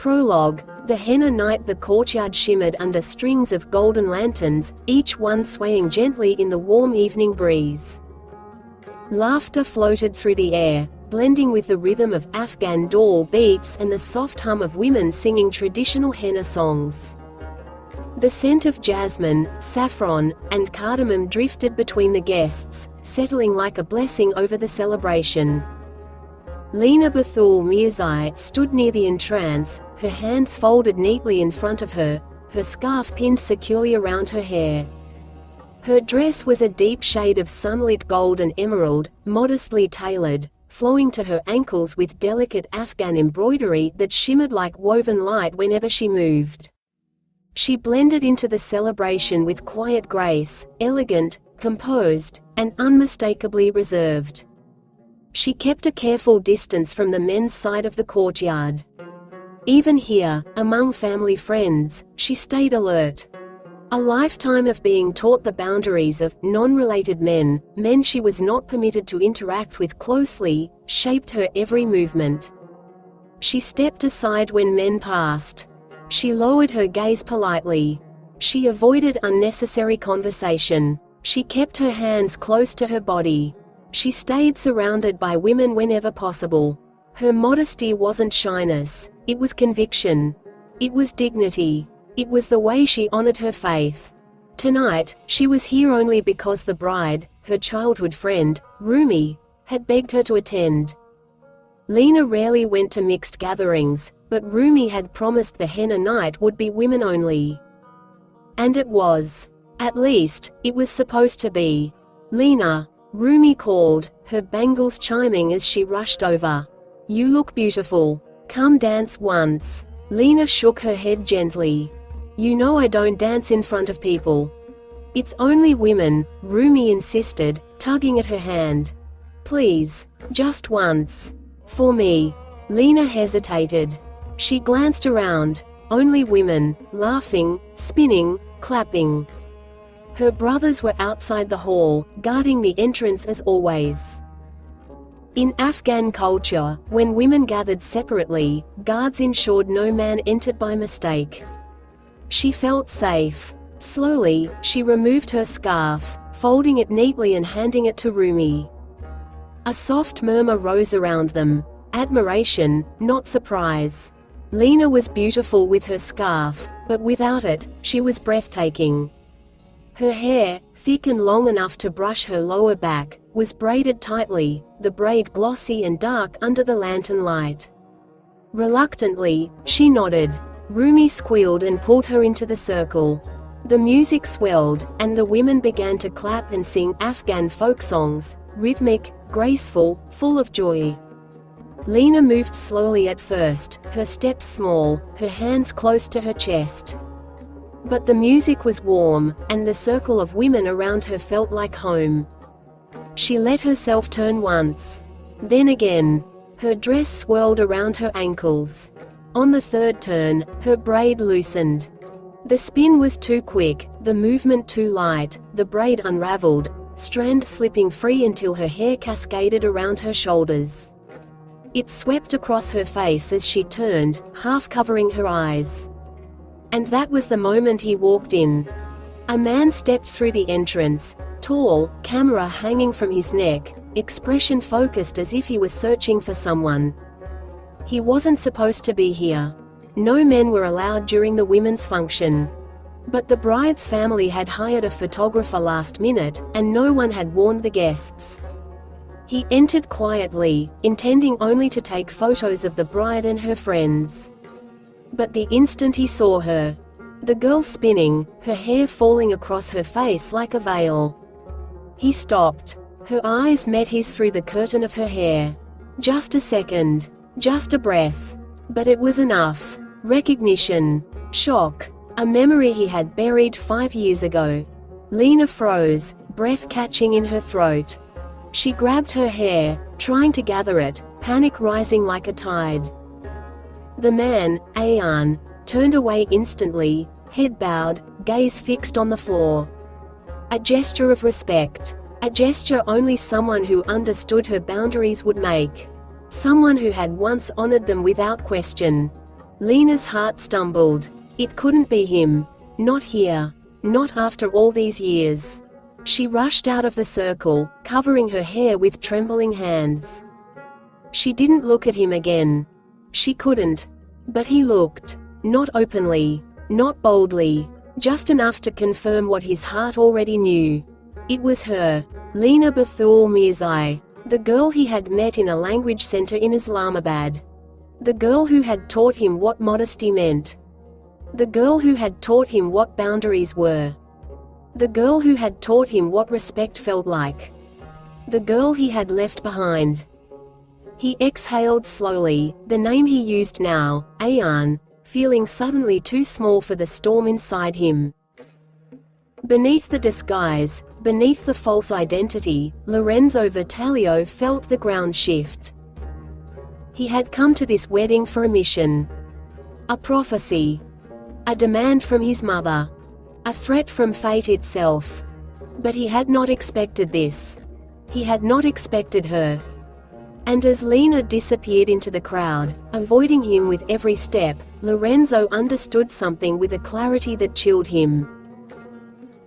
Prologue. The henna night. The courtyard shimmered under strings of golden lanterns, each one swaying gently in the warm evening breeze. Laughter floated through the air, blending with the rhythm of Afghan door beats and the soft hum of women singing traditional henna songs. The scent of jasmine, saffron, and cardamom drifted between the guests, settling like a blessing over the celebration. Lina Bethul Mirzai stood near the entrance, her hands folded neatly in front of her, her scarf pinned securely around her hair. Her dress was a deep shade of sunlit gold and emerald, modestly tailored, flowing to her ankles with delicate Afghan embroidery that shimmered like woven light whenever she moved. She blended into the celebration with quiet grace, elegant, composed, and unmistakably reserved. She kept a careful distance from the men's side of the courtyard. Even here, among family friends, she stayed alert. A lifetime of being taught the boundaries of non-related men she was not permitted to interact with closely, shaped her every movement. She stepped aside when men passed. She lowered her gaze politely. She avoided unnecessary conversation. She kept her hands close to her body. She stayed surrounded by women whenever possible. Her modesty wasn't shyness, it was conviction. It was dignity. It was the way she honored her faith. Tonight, she was here only because the bride, her childhood friend, Rumi, had begged her to attend. Lina rarely went to mixed gatherings, but Rumi had promised the henna night would be women only. And it was. At least, it was supposed to be. Lina, Rumi called, her bangles chiming as she rushed over. You look beautiful. Come dance once. Lina shook her head gently. You know I don't dance in front of people. It's only women, Rumi insisted, tugging at her hand. Please, just once. For me. Lina hesitated. She glanced around. Only women, laughing, spinning, clapping. Her brothers were outside the hall, guarding the entrance as always. In Afghan culture, when women gathered separately, guards ensured no man entered by mistake. She felt safe. Slowly, she removed her scarf, folding it neatly and handing it to Rumi. A soft murmur rose around them. Admiration, not surprise. Lina was beautiful with her scarf, but without it, she was breathtaking. Her hair, thick and long enough to brush her lower back, was braided tightly, the braid glossy and dark under the lantern light. Reluctantly, she nodded. Rumi squealed and pulled her into the circle. The music swelled, and the women began to clap and sing Afghan folk songs, rhythmic, graceful, full of joy. Lina moved slowly at first, her steps small, her hands close to her chest. But the music was warm, and the circle of women around her felt like home. She let herself turn once. Then again. Her dress swirled around her ankles. On the third turn, her braid loosened. The spin was too quick, the movement too light, the braid unraveled, strand slipping free until her hair cascaded around her shoulders. It swept across her face as she turned, half covering her eyes. And that was the moment he walked in. A man stepped through the entrance, tall, camera hanging from his neck, expression focused as if he was searching for someone. He wasn't supposed to be here. No men were allowed during the women's function. But the bride's family had hired a photographer last minute, and no one had warned the guests. He entered quietly, intending only to take photos of the bride and her friends. But the instant he saw her, the girl spinning, her hair falling across her face like a veil, he stopped. Her eyes met his through the curtain of her hair. Just a second. Just a breath. But it was enough. Recognition. Shock. A memory he had buried 5 years ago. Lina froze, breath catching in her throat. She grabbed her hair, trying to gather it, panic rising like a tide. The man, Ayan, turned away instantly, head bowed, gaze fixed on the floor. A gesture of respect. A gesture only someone who understood her boundaries would make. Someone who had once honored them without question. Lina's heart stumbled. It couldn't be him. Not here. Not after all these years. She rushed out of the circle, covering her hair with trembling hands. She didn't look at him again. She couldn't. But he looked. Not openly. Not boldly. Just enough to confirm what his heart already knew. It was her. Lina Bethul Mirzai. The girl he had met in a language center in Islamabad. The girl who had taught him what modesty meant. The girl who had taught him what boundaries were. The girl who had taught him what respect felt like. The girl he had left behind. He exhaled slowly, the name he used now, Ayan, feeling suddenly too small for the storm inside him. Beneath the disguise, beneath the false identity, Lorenzo Vitalio felt the ground shift. He had come to this wedding for a mission. A prophecy. A demand from his mother. A threat from fate itself. But he had not expected this. He had not expected her. And as Lina disappeared into the crowd, avoiding him with every step, Lorenzo understood something with a clarity that chilled him.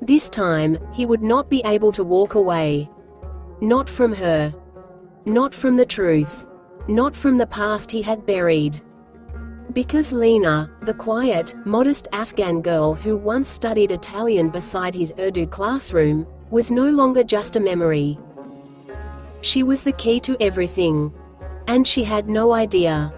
This time, he would not be able to walk away. Not from her. Not from the truth. Not from the past he had buried. Because Lina, the quiet, modest Afghan girl who once studied Italian beside his Urdu classroom, was no longer just a memory. She was the key to everything. And she had no idea.